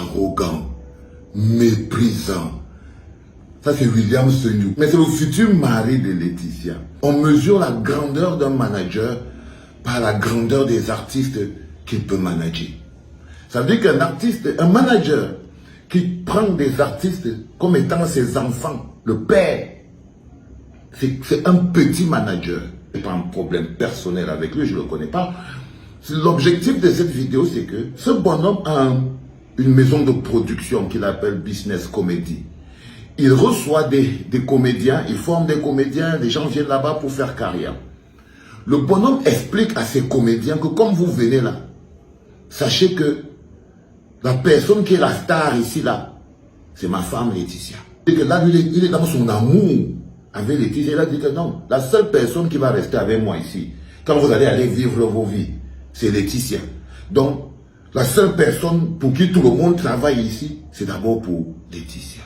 arrogant, méprisant. Ça, c'est William Senyou. Mais c'est le futur mari de Laetitia. On mesure la grandeur d'un manager par la grandeur des artistes qu'il peut manager. Ça veut dire qu'un artiste, un manager qui prend des artistes comme étant ses enfants, le père, c'est un petit manager. Je n'ai pas un problème personnel avec lui, je ne le connais pas. L'objectif de cette vidéo, c'est que ce bonhomme a une maison de production qu'il appelle Business Comedy. Il reçoit des comédiens, il forme des comédiens, les gens viennent là-bas pour faire carrière. Le bonhomme explique à ses comédiens que comme vous venez là, sachez que la personne qui est la star ici là, c'est ma femme Laetitia. Et que là, il est dans son amour avec Laetitia. Il a dit que non, la seule personne qui va rester avec moi ici, quand vous allez aller vivre vos vies, c'est Laetitia. Donc, la seule personne pour qui tout le monde travaille ici, c'est d'abord pour Laetitia.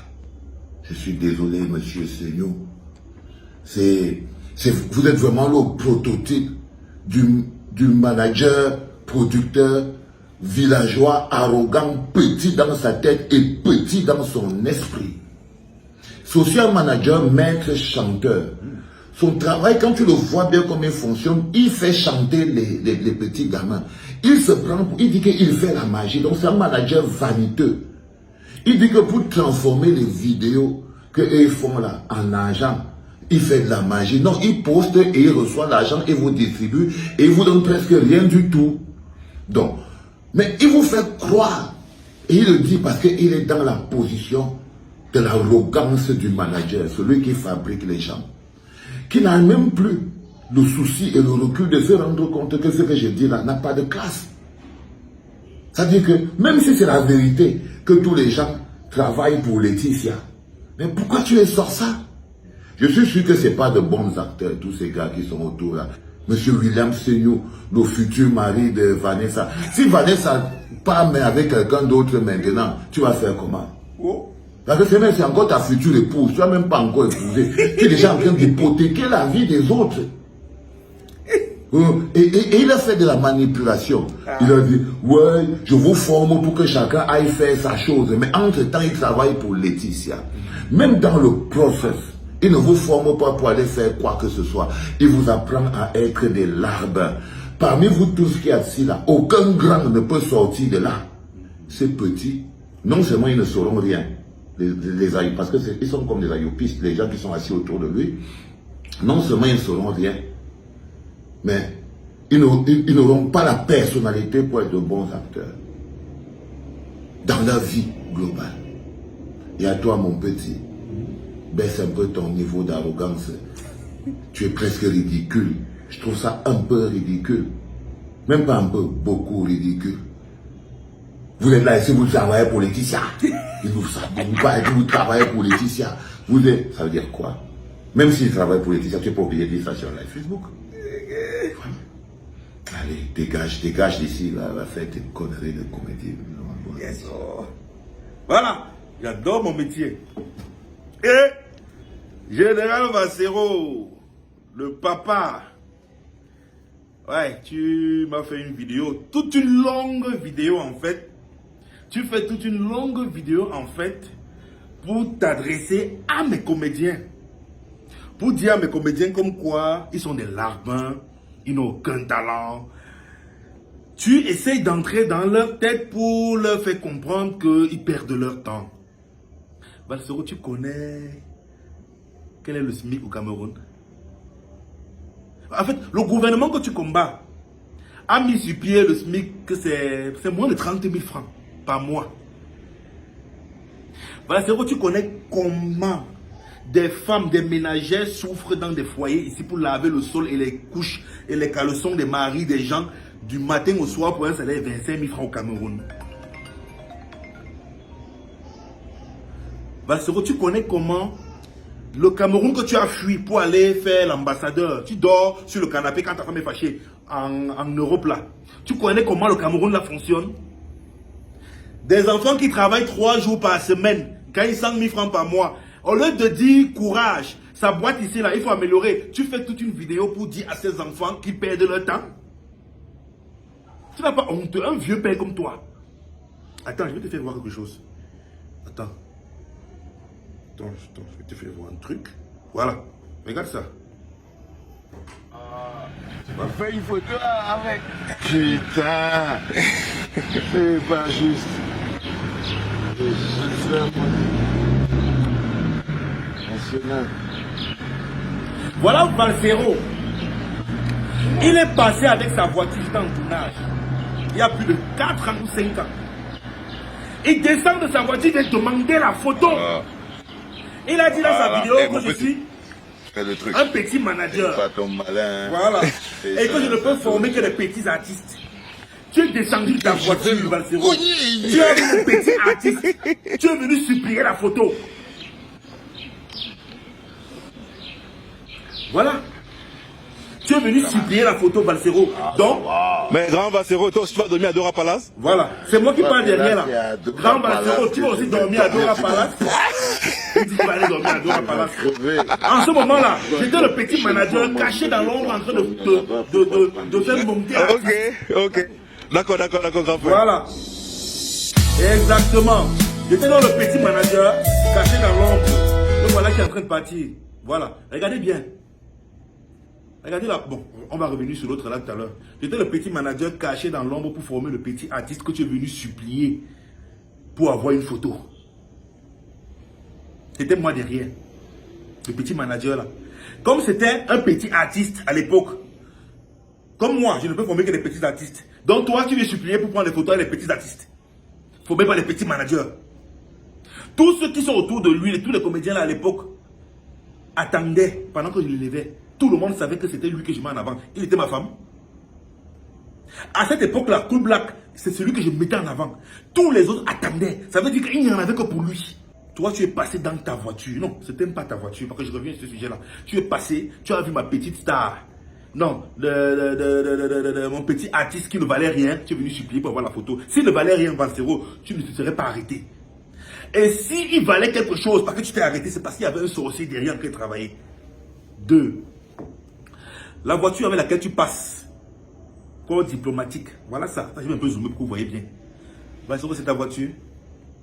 Je suis désolé, monsieur Senyou. Vous êtes vraiment le prototype du manager, producteur, villageois, arrogant, petit dans sa tête et petit dans son esprit. Social manager, maître chanteur. Son travail, quand tu le vois bien comme il fonctionne, il fait chanter les petits gamins. Il se prend, il dit qu'il fait la magie. Donc c'est un manager vaniteux. Il dit que pour transformer les vidéos qu'ils font là en argent, il fait de la magie. Non, il poste et il reçoit l'argent et vous distribue et il vous donne presque rien du tout. Donc, mais il vous fait croire. Et il le dit parce qu'il est dans la position de l'arrogance du manager, celui qui fabrique les gens, qui n'a même plus le souci et le recul de se rendre compte que ce que je dis là n'a pas de classe. C'est-à-dire que même si c'est la vérité que tous les gens travaillent pour Laetitia, mais pourquoi tu les sors ça? Je suis sûr que ce n'est pas de bons acteurs, tous ces gars qui sont autour là. Monsieur William Senyou, le futur mari de Vanessa. Si Vanessa part mais avec quelqu'un d'autre maintenant, tu vas faire comment? Parce que c'est encore ta future épouse, tu n'as même pas encore épousé. Tu es déjà en train d'hypothéquer la vie des autres. Et il a fait de la manipulation. Il a dit, ouais, je vous forme pour que chacun aille faire sa chose. Mais entre-temps, il travaille pour Laetitia. Même dans le process, il ne vous forme pas pour aller faire quoi que ce soit. Il vous apprend à être des larbins. Parmi vous tous qui êtes assis là, aucun grand ne peut sortir de là. Ces petits, non seulement ils ne sauront rien, parce qu'ils sont comme des ayopistes, les gens qui sont assis autour de lui, non seulement ils ne sauront rien, mais ils n'auront pas la personnalité pour être de bons acteurs dans la vie globale. Et à toi, mon petit, baisse un peu ton niveau d'arrogance. Tu es presque ridicule. Je trouve ça un peu ridicule. Même pas un peu, beaucoup ridicule. Vous êtes là et si vous travaillez pour Laetitia, vous travaillez pour Laetitia. Ça veut dire quoi? Même s'il travaille pour Laetitia, tu n'es pas obligé de dire ça sur live Facebook. Allez, dégage d'ici, va faire tes conneries de comédie. Yes. Voilà, j'adore mon métier. Et Général Vassero, le papa. Ouais, tu m'as fait une vidéo, toute une longue vidéo en fait. Tu fais toute une longue vidéo en fait pour t'adresser à mes comédiens. Pour dire à mes comédiens comme quoi ils sont des larbins, ils n'ont aucun talent. Tu essayes d'entrer dans leur tête pour leur faire comprendre qu'ils perdent leur temps. Valsero, tu connais quel est le SMIC au Cameroun? En fait, le gouvernement que tu combats a mis sur pied le SMIC que c'est moins de 30 000 francs par mois. Valsero, tu connais comment des femmes, des ménagères souffrent dans des foyers ici pour laver le sol et les couches et les caleçons des maris des gens du matin au soir pour un salaire de 25 000 francs au Cameroun. Valsero, tu connais comment le Cameroun que tu as fui pour aller faire l'ambassadeur, tu dors sur le canapé quand ta femme est fâchée en Europe là. Tu connais comment le Cameroun là fonctionne? Des enfants qui travaillent 3 jours par semaine, gagnent 100 000 francs par mois. Au lieu de dire courage, sa boîte ici là, il faut améliorer. Tu fais toute une vidéo pour dire à ces enfants qui perdent leur temps. Tu n'as pas honte, un vieux père comme toi. Attends, je vais te faire voir quelque chose. Attends, je vais te faire voir un truc. Voilà, regarde ça. Tu m'as fait une photo avec. Putain, c'est pas juste. Voilà Valsero. Il est passé avec sa voiture dans le tournage. Il y a plus de 4 ans ou 5 ans. Il descend de sa voiture et demander la photo. Il a dit dans sa vidéo que je suis un petit manager. Pas ton malin. Voilà. Et que je ne peux former que des petits artistes. Tu es descendu de ta voiture, Valsero. Tu es un petit artiste. Tu es venu supplier la photo. Voilà. Tu es venu supplier la photo, Valsero. Donc, mais grand Valsero, toi aussi tu vas dormir à Dora Palace? Voilà. C'est moi qui parle derrière là. Grand Valsero, tu vas aussi dormir à Dora Palace. Tu dis que tu vas aller dormir à Dora Palace. En ce moment-là, j'étais le petit manager caché dans l'ombre en train de faire monter. Ok. D'accord, grand frère. Voilà. Exactement. J'étais dans le petit manager caché dans l'ombre. Le voilà qui est en train de partir. Voilà. Regardez bien. Regardez là. Bon, on va revenir sur l'autre là tout à l'heure. J'étais le petit manager caché dans l'ombre pour former le petit artiste que tu es venu supplier pour avoir une photo. C'était moi derrière. Le petit manager là. Comme c'était un petit artiste à l'époque, comme moi, je ne peux former que des petits artistes. Donc toi, tu viens supplier pour prendre des photos avec les petits artistes. Formés par les petits managers. Tous ceux qui sont autour de lui, tous les comédiens là à l'époque, attendaient pendant que je l'élevais. Tout le monde savait que c'était lui que je mets en avant. Il était ma femme. À cette époque-là, Cool Black, c'est celui que je mettais en avant. Tous les autres attendaient. Ça veut dire qu'il n'y en avait que pour lui. Toi, tu es passé dans ta voiture. Non, ce n'était pas ta voiture, parce que je reviens sur ce sujet-là. Tu es passé, tu as vu ma petite star. Non, mon petit artiste qui ne valait rien, tu es venu supplier pour avoir la photo. S'il ne valait rien, Valsero, tu ne te serais pas arrêté. Et s'il valait quelque chose, parce que tu t'es arrêté, c'est parce qu'il y avait un sorcier derrière qui travaillait. 2. La voiture avec laquelle tu passes, corps diplomatique, voilà ça. Je vais un peu zoomer pour que vous voyez bien. Valsero, c'est ta voiture.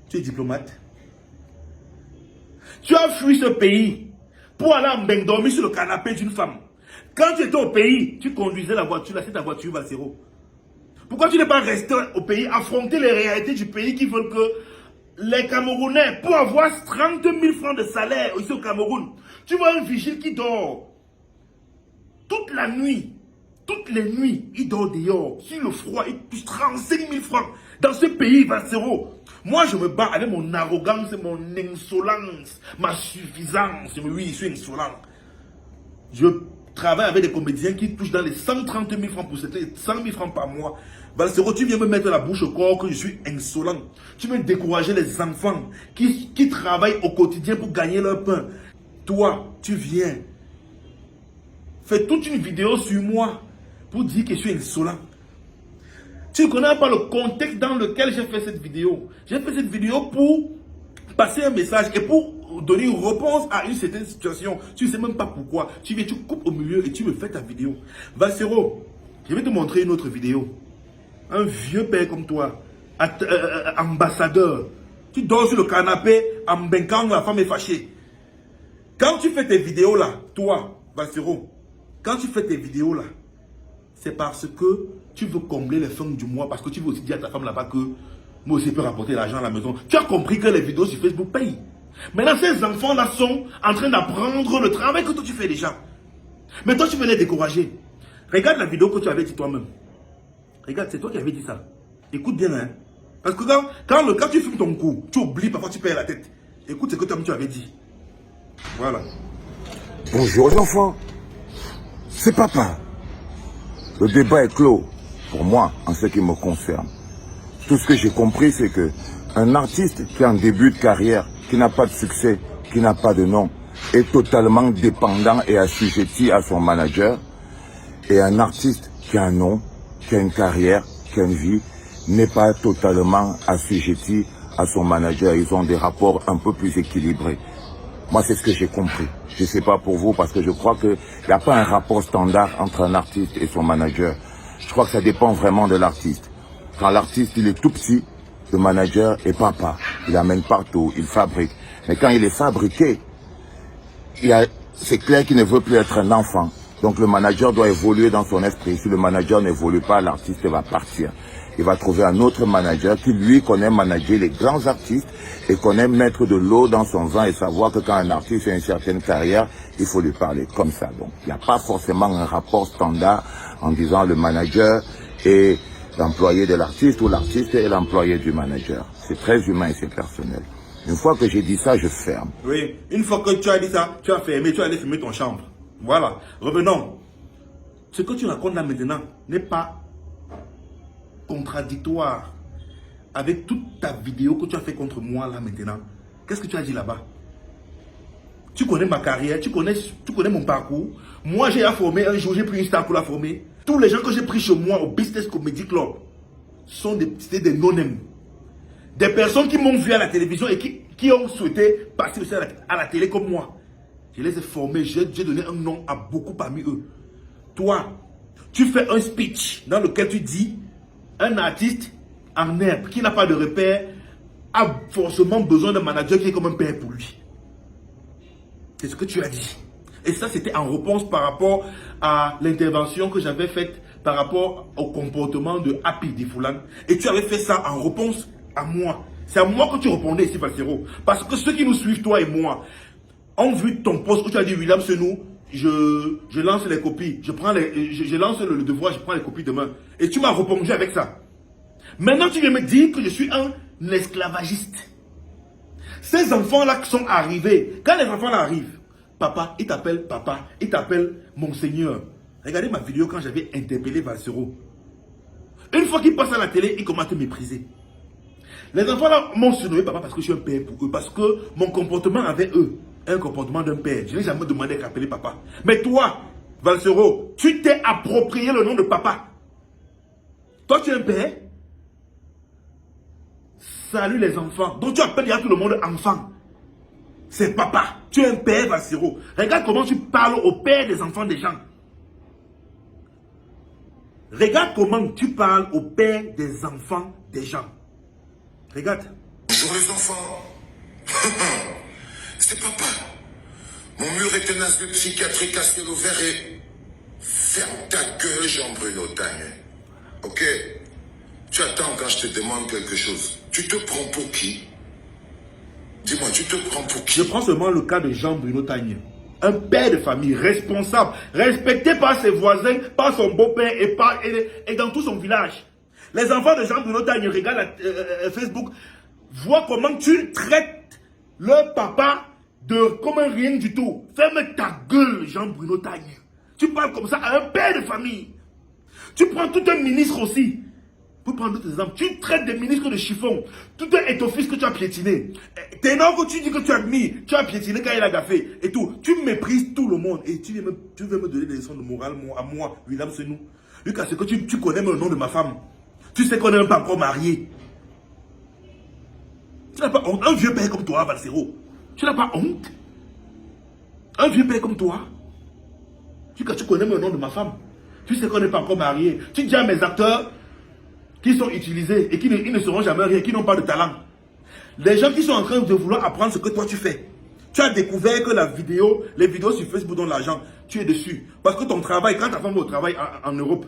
Tu es diplomate. Tu as fui ce pays pour aller dormir sur le canapé d'une femme. Quand tu étais au pays, tu conduisais la voiture, là c'est ta voiture, Valsero. Pourquoi tu n'es pas resté au pays, affronter les réalités du pays qui veulent que les Camerounais, pour avoir 30 000 francs de salaire ici au Cameroun, tu vois un vigile qui dort toute la nuit, toutes les nuits, il dort dehors, sur le froid, il touche 35 000 francs dans ce pays, Valsero. Moi, je me bats avec mon arrogance, mon insolence, ma suffisance. Oui, je suis insolent. Je travaille avec des comédiens qui touchent dans les 130 000 francs pour c'était 100 000 francs par mois. Valsero, tu viens me mettre la bouche au corps que je suis insolent. Tu veux décourager les enfants qui travaillent au quotidien pour gagner leur pain. Toi, tu viens. Fais toute une vidéo sur moi pour dire que je suis insolent. Tu ne connais pas le contexte dans lequel j'ai fait cette vidéo. J'ai fait cette vidéo pour passer un message et pour donner une réponse à une certaine situation. Tu ne sais même pas pourquoi. Tu viens, tu coupes au milieu et tu me fais ta vidéo. Valsero, je vais te montrer une autre vidéo. Un vieux père comme toi, ambassadeur. Tu dors sur le canapé en benquant, la femme est fâchée. Quand tu fais tes vidéos là, toi, Valsero, quand tu fais tes vidéos là, c'est parce que tu veux combler les fins du mois, parce que tu veux aussi dire à ta femme là-bas que moi aussi je peux rapporter l'argent à la maison. Tu as compris que les vidéos sur Facebook payent. Maintenant, ces enfants-là sont en train d'apprendre le travail que toi tu fais déjà. Mais toi, tu veux les décourager. Regarde la vidéo que tu avais dit toi-même. Regarde, c'est toi qui avais dit ça. Écoute bien, hein. Parce que quand tu filmes ton coup, tu oublies, parfois tu perds la tête. Écoute ce que toi-même tu avais dit. Voilà. Bonjour les enfants. C'est papa. Le débat est clos, pour moi, en ce qui me concerne. Tout ce que j'ai compris, c'est que un artiste qui est en début de carrière, qui n'a pas de succès, qui n'a pas de nom, est totalement dépendant et assujetti à son manager. Et un artiste qui a un nom, qui a une carrière, qui a une vie, n'est pas totalement assujetti à son manager. Ils ont des rapports un peu plus équilibrés. Moi, c'est ce que j'ai compris. Je ne sais pas pour vous, parce que je crois qu'il n'y a pas un rapport standard entre un artiste et son manager. Je crois que ça dépend vraiment de l'artiste. Quand l'artiste, il est tout petit, Le manager est papa. Il amène partout, il fabrique. Mais quand il est fabriqué, c'est clair qu'il ne veut plus être un enfant. Donc le manager doit évoluer dans son esprit. Si le manager n'évolue pas, l'artiste va partir. Il va trouver un autre manager qui, lui, connaît manager les grands artistes et connaît mettre de l'eau dans son vin et savoir que quand un artiste a une certaine carrière, il faut lui parler comme ça. Donc il n'y a pas forcément un rapport standard en disant le manager est l'employé de l'artiste ou l'artiste est l'employé du manager. C'est très humain et c'est personnel. Une fois que j'ai dit ça, je ferme. Oui, une fois que tu as dit ça, tu as fermé, tu as allé fermer ton chambre. Voilà, revenons. Ce que tu racontes là maintenant n'est pas contradictoire avec toute ta vidéo que tu as fait contre moi là maintenant. Qu'est-ce que tu as dit là-bas? Tu connais ma carrière, tu connais mon parcours. Moi, j'ai formé un jour, j'ai pris une star pour la former. Tous les gens que j'ai pris chez moi au Business Comedy Club sont des non-name. Des personnes qui m'ont vu à la télévision et qui ont souhaité passer aussi à la télé comme moi. Je les ai formés, j'ai donné un nom à beaucoup parmi eux. Toi, tu fais un speech dans lequel tu dis un artiste en herbe qui n'a pas de repère a forcément besoin d'un manager qui est comme un père pour lui. C'est ce que tu as dit. Et ça, c'était en réponse par rapport à l'intervention que j'avais faite par rapport au comportement de Happy Difoulan. Et tu avais fait ça en réponse à moi. C'est à moi que tu répondais ici, Valsero. Parce que ceux qui nous suivent, toi et moi, ont vu ton post où tu as dit William Senou, je lance les copies, je lance le devoir, je prends les copies demain. Et tu m'as répondu avec ça. Maintenant, tu viens me dire que je suis un esclavagiste. Ces enfants-là qui sont arrivés, quand les enfants là arrivent, papa, il t'appelle Monseigneur. Regardez ma vidéo quand j'avais interpellé Valsero. Une fois qu'il passe à la télé, il commence à te mépriser. Les enfants là m'ont surnommé papa parce que je suis un père pour eux, parce que mon comportement avec eux est un comportement d'un père. Je n'ai jamais demandé à appeler papa. Mais toi, Valsero, tu t'es approprié le nom de papa. Toi, tu es un père. Salut les enfants. Donc tu appelles tout le monde enfant. C'est papa. Tu es un père, Valsero. Regarde comment tu parles au père des enfants des gens. Regarde comment tu parles au père des enfants des gens. Regarde. Bonjour les enfants. C'est papa. Mon mur est un asile psychiatrique à ciel ouvert et... Ferme ta gueule, Jean-Bruno Tagne. Ok? Tu attends quand je te demande quelque chose. Tu te prends pour qui? Dis-moi, tu te prends pour qui? Je prends seulement le cas de Jean-Bruno Tagne. Un père de famille responsable, respecté par ses voisins, par son beau-père et dans tout son village. Les enfants de Jean-Bruno Tagne regardent Facebook, voient comment tu traites leur papa comme un rien du tout. Ferme ta gueule, Jean-Bruno Tagne. Tu parles comme ça à un père de famille. Tu prends tout un ministre aussi. Pour prendre d'autres exemples, tu traites des ministres de chiffon. Tout un étoffice que tu as piétiné. T'es énorme que tu dis que tu admires. Tu as piétiné quand il a gaffé et tout. Tu méprises tout le monde. Et tu veux me donner des leçons de morale à moi, William Senou. Lucas, c'est que tu connais le nom de ma femme. Tu sais qu'on n'est même pas encore marié. Tu n'as pas honte. Un vieux père comme toi, Valsero. Tu n'as pas honte. Un vieux père comme toi. Tu connais le nom de ma femme. Tu sais qu'on n'est pas encore marié. Tu dis à mes acteurs qui sont utilisés et qui ne seront jamais rien, qui n'ont pas de talent. Les gens qui sont en train de vouloir apprendre ce que toi tu fais. Tu as découvert que les vidéos sur Facebook donnent l'argent. Tu es dessus. Parce que ton travail, quand ta femme va au travail en Europe,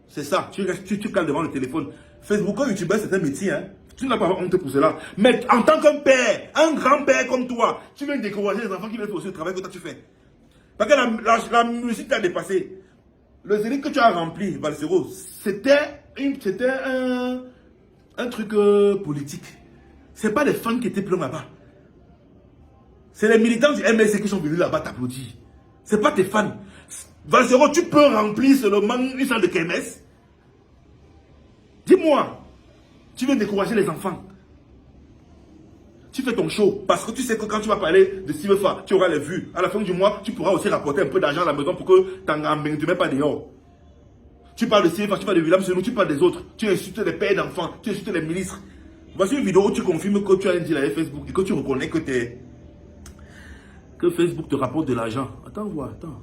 c'est ça. Tu cales devant le téléphone. Facebook, un youtubeur, c'est un métier. Hein? Tu n'as pas honte pour cela. Mais en tant qu'un père, un grand-père comme toi, tu viens décourager les enfants qui veulent faire aussi le travail que toi tu fais. Parce que la musique t'a dépassé. Le zénith que tu as rempli, Valsero, c'était un truc politique. C'est pas des fans qui étaient pleins là-bas. C'est les militants du MLC qui sont venus là-bas t'applaudir. C'est pas tes fans. Valsero, tu peux remplir seulement une salle de kermesse. Dis-moi, tu viens décourager les enfants. Tu fais ton show parce que tu sais que quand tu vas parler de Simefa, tu auras les vues. À la fin du mois, tu pourras aussi rapporter un peu d'argent à la maison pour que tu ne mets pas dehors. Tu parles de Simefa, tu parles de William Senou, tu parles des autres. Tu insultes les pères d'enfants, tu insultes les ministres. Voici une vidéo où tu confirmes que tu as un deal avec Facebook et que tu reconnais que Facebook te rapporte de l'argent. Attends,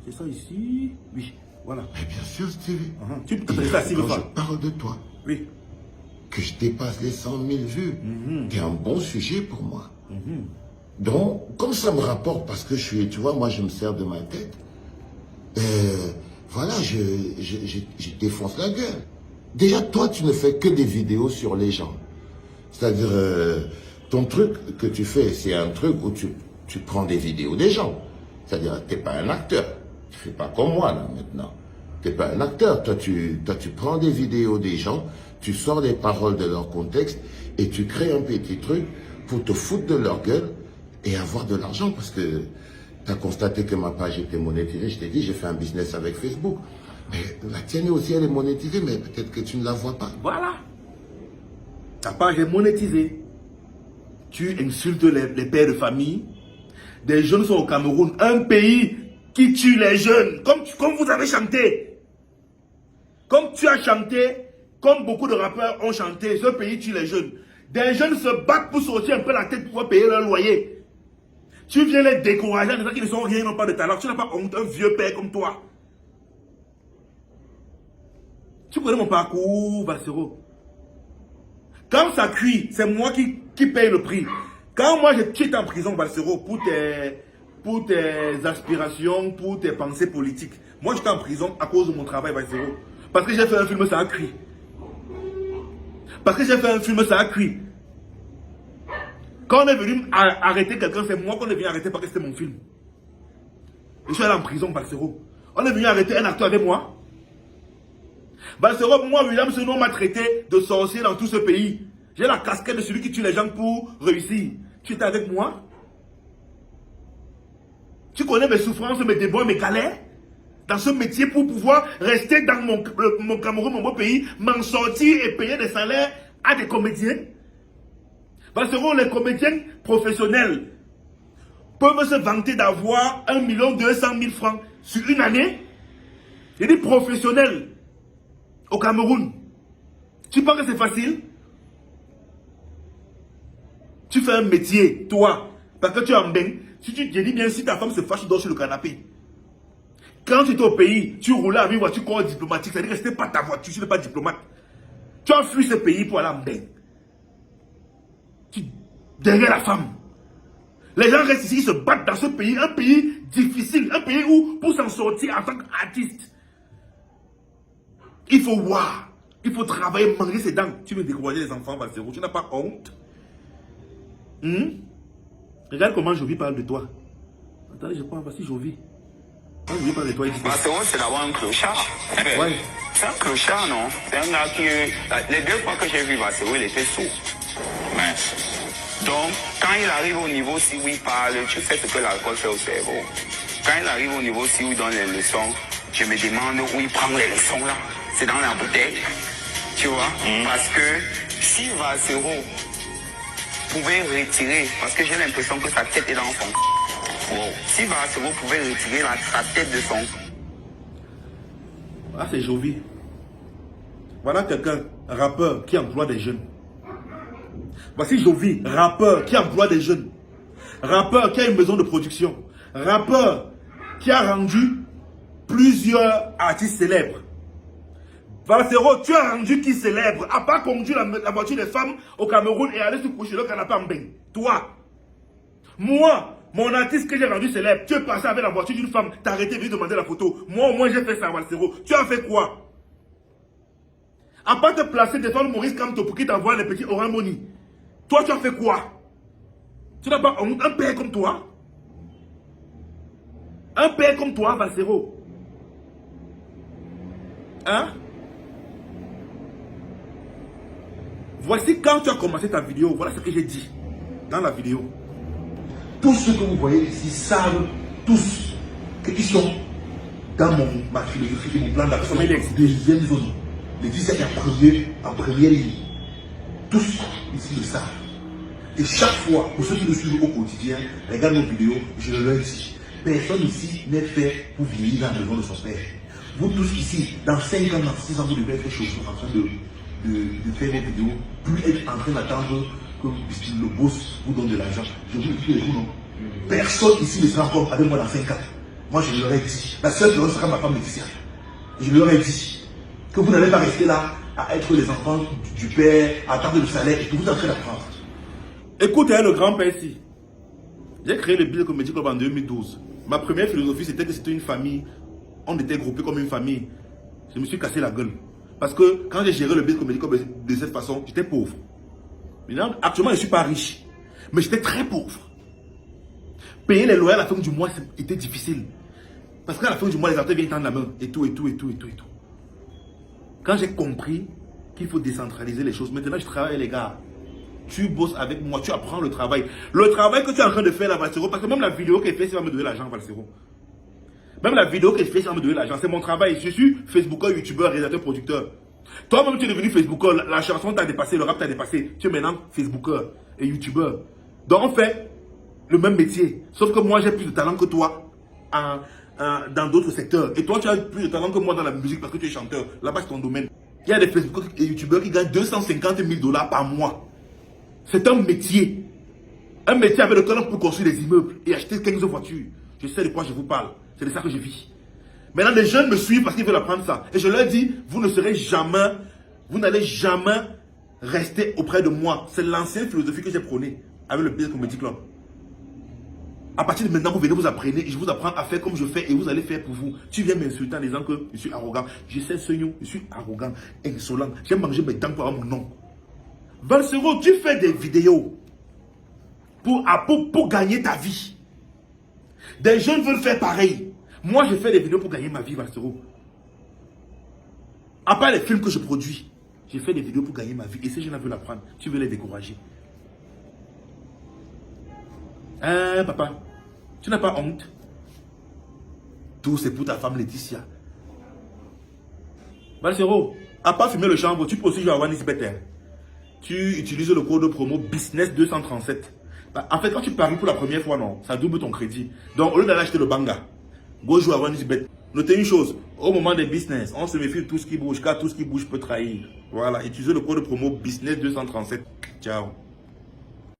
c'est ça ici. Oui, voilà. Mais bien sûr, Stevie. Tu peux t'adresser à Simefa. Quand je parle de toi, oui. que je dépasse les 100 000 vues. C'est un bon sujet pour moi. Donc, comme ça me rapporte, parce que je suis, tu vois, moi je me sers de ma tête, voilà, je défonce la gueule. Déjà, toi, tu ne fais que des vidéos sur les gens. C'est-à-dire, ton truc que tu fais, c'est un truc où tu prends des vidéos des gens. C'est-à-dire, tu n'es pas un acteur. Tu fais pas comme moi, là, maintenant. Tu n'es pas un acteur. Toi, tu prends des vidéos des gens, tu sors les paroles de leur contexte et tu crées un petit truc pour te foutre de leur gueule et avoir de l'argent. Parce que tu as constaté que ma page était monétisée. Je t'ai dit, j'ai fait un business avec Facebook. Mais la tienne aussi, elle est monétisée, mais peut-être que tu ne la vois pas. Voilà. Ta page est monétisée. Tu insultes les pères de famille. Des jeunes sont au Cameroun, un pays qui tue les jeunes. Comme vous avez chanté. Comme tu as chanté, comme beaucoup de rappeurs ont chanté, ce pays tue les jeunes. Des jeunes se battent pour sortir un peu la tête pour pouvoir payer leur loyer. Tu viens les décourager en disant qu'ils ne sont rien, ils n'ont pas de talent. Tu n'as pas honte, un vieux père comme toi. Tu connais mon parcours, Valsero. Quand ça cuit, c'est moi qui paye le prix. Quand moi je quitte en prison, Valsero, pour tes aspirations, pour tes pensées politiques. Moi j'étais en prison à cause de mon travail, Valsero. Parce que j'ai fait un film, ça a cuit. Parce que j'ai fait un film, ça a cuit. Quand on est venu arrêter quelqu'un, c'est moi qu'on est venu arrêter parce que c'était mon film. Je suis allé en prison, Valsero. On est venu arrêter un acteur avec moi. Valsero, moi, William Seno m'a traité de sorcier dans tout ce pays. J'ai la casquette de celui qui tue les gens pour réussir. Tu étais avec moi? Tu connais mes souffrances, mes déboires, mes galères? Dans ce métier pour pouvoir rester dans mon Cameroun, mon beau pays, m'en sortir et payer des salaires à des comédiens? Valsero, les comédiens professionnels peuvent se vanter d'avoir 1 200 000 francs sur une année. J'ai dit professionnels. Au Cameroun. Tu penses que c'est facile? Tu fais un métier, toi, parce que tu es en bain. Si tu te dis bien, si ta femme se fâche, tu dors sur le canapé. Quand tu étais au pays, tu roulais avec une voiture corps diplomatique, c'est-à-dire que ce n'était pas ta voiture, tu n'es pas diplomate. Tu as fui ce pays pour aller en bain. Derrière la femme. Les gens restent ici, ils se battent dans ce pays, un pays difficile, un pays où, pour s'en sortir en tant qu'artiste, il faut voir, il faut travailler, manger ses dents. Tu veux décourager les enfants, Valsero, tu n'as pas honte? Regarde comment Jovi parle de toi. Attendez, je prends, voici Jovi. Quand Jovi parle de toi, il dit... Valsero, c'est d'abord un clochard. Ouais. C'est un clochard, non? C'est un gars qui... Les 2 fois que j'ai vu Valsero, il était sourd. Mais... Donc, quand il arrive au niveau si où il parle, tu sais ce que l'alcool fait au cerveau. Quand il arrive au niveau si où il donne les leçons, je me demande où il prend les leçons là. C'est dans la bouteille, tu vois, parce que si Valsero pouvait retirer, parce que j'ai l'impression que sa tête est dans son... Si Valsero pouvait retirer sa tête de son... Ah, c'est Jovi. Voilà quelqu'un, rappeur, qui emploie des jeunes. Voici Jovi, rappeur, qui emploie des jeunes. Rappeur, qui a une maison de production. Rappeur, qui a rendu plusieurs artistes célèbres. Valsero, tu as rendu qui célèbre, à pas conduire la voiture des femmes au Cameroun et aller se coucher le canapé en bain. Toi, moi, mon artiste que j'ai rendu célèbre, tu es passé avec la voiture d'une femme, t'as arrêté de lui demander la photo. Moi, au moins, j'ai fait ça, Valsero. Tu as fait quoi? À part te placer, défendre Maurice Kamto pour qu'il t'envoie les petits Orange Money. Toi, tu as fait quoi? Tu n'as pas un père comme toi? Un père comme toi, Valsero. Hein? Voici quand tu as commencé ta vidéo. Voilà ce que j'ai dit dans la vidéo. Tous ceux que vous voyez ici savent tous qu'ils sont dans ma philosophie, mon plan d'action, deuxième zone. Les 17 en première ligne. Tous ici le savent. Et chaque fois, pour ceux qui nous suivent au quotidien, regardent nos vidéos, je le leur dis. Personne ici n'est fait pour vieillir dans le nom de son père. Vous tous ici, dans 5 ans, dans 6 ans, vous devez être chose en train de faire des vidéos, plus être en train d'attendre que le boss vous donne de l'argent. Je vous le dis, vous non. Personne ici ne sera encore avec moi dans 5 ans. Moi, je leur ai dit. La seule chose sera ma femme Laetitia. Je leur ai dit que vous n'allez pas rester là à être les enfants du père, à attendre le salaire et que vous êtes en train d'apprendre. Écoute, le grand-père ici. J'ai créé le Bill Comedy Club en 2012. Ma première philosophie, c'était que c'était une famille. On était groupés comme une famille. Je me suis cassé la gueule. Parce que quand j'ai géré le Bill Comedy Club de cette façon, j'étais pauvre. Maintenant, actuellement, je ne suis pas riche. Mais j'étais très pauvre. Payer les loyers à la fin du mois, c'était difficile. Parce qu'à la fin du mois, les artistes viennent tendre la main. Et tout. Quand j'ai compris qu'il faut décentraliser les choses, maintenant je travaille les gars. Tu bosses avec moi, tu apprends le travail. Le travail que tu es en train de faire là, Valsero, parce que même la vidéo qu'elle fait, ça va me donner l'argent, Valsero. Même la vidéo qu'elle fait, ça va me donner l'argent. C'est mon travail. Je suis Facebooker, YouTuber, réalisateur, producteur. Toi-même, tu es devenu Facebooker. La chanson t'a dépassé, le rap t'a dépassé. Tu es maintenant Facebooker et YouTuber. Donc on fait le même métier. Sauf que moi, j'ai plus de talent que toi dans d'autres secteurs. Et toi, tu as plus de talent que moi dans la musique parce que tu es chanteur. Là-bas, c'est ton domaine. Il y a des Facebookers et YouTubers qui gagnent 250 000 $ par mois. C'est un métier. Un métier avec lequel on peut construire des immeubles et acheter 15 voitures. Je sais de quoi je vous parle. C'est de ça que je vis. Maintenant, les jeunes me suivent parce qu'ils veulent apprendre ça. Et je leur dis, vous n'allez jamais rester auprès de moi. C'est l'ancienne philosophie que j'ai prônée avec le Bill Comedy Club. À partir de maintenant, vous venez, vous apprenez, et je vous apprends à faire comme je fais et vous allez faire pour vous. Tu viens m'insulter en disant que je suis arrogant. Je sais ce nom, je suis arrogant, insolent. J'ai mangé mes dents pour avoir mon nom. Valsero, tu fais des vidéos pour gagner ta vie. Des jeunes veulent faire pareil. Moi, je fais des vidéos pour gagner ma vie, Valsero. À part les films que je produis, je fais des vidéos pour gagner ma vie. Et ces jeunes veulent apprendre. Tu veux les décourager. Hein, papa, tu n'as pas honte? Tout c'est pour ta femme Laetitia. Valsero, à part fumer le chanvre, tu peux aussi jouer à OneXBet. Tu utilises le code promo Business 237. En fait, quand tu paries pour la première fois, non, ça double ton crédit. Donc, au lieu d'aller acheter le banga, go jouer à OneXBet. Notez une chose, au moment des business, on se méfie de tout ce qui bouge, car tout ce qui bouge peut trahir. Voilà, utilisez le code promo Business 237. Ciao.